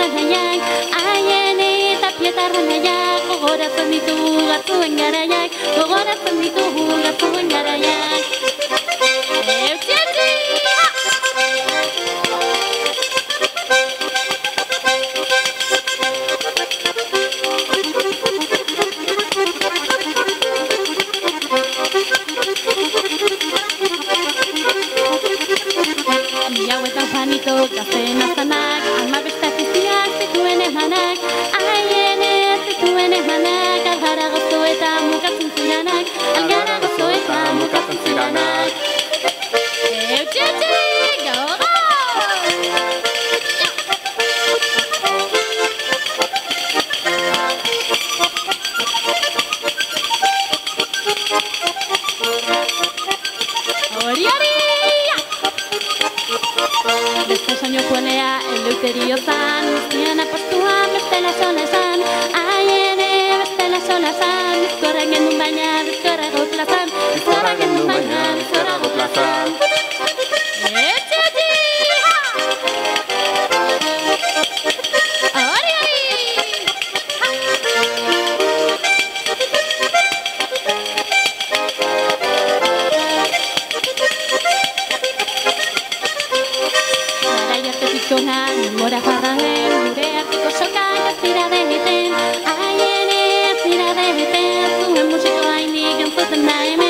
pietarra nahiak, haien eta pietarra nahiak, gogoratzen ditugu gatzuen garaiak, gogoratzen ditugu gatzuen garaiak. Eutxetxi! Hauetan Juanito gazten azanak, alma beste afiziak zituen emanak, haien ez zituen emanak, algara gozo eta mukatzen ziranak, algara gozo eta mukatzen ziranak. Eutxetxi! Gogo! Hori hori! Beste soñokuenea eleuterio zan, guztian apostuan bestela sola esan, haiene bestela sola zan, bizkorra gendun baina bizkorra gotla zan, bizkorra gendun baina bizkorra gotla zan. Etxetxi! Hori hori! Mora jarraen, gure arteko soka ez dira deheten, haien ez dira deheten, zuen musiko hainik entzuten da hemen.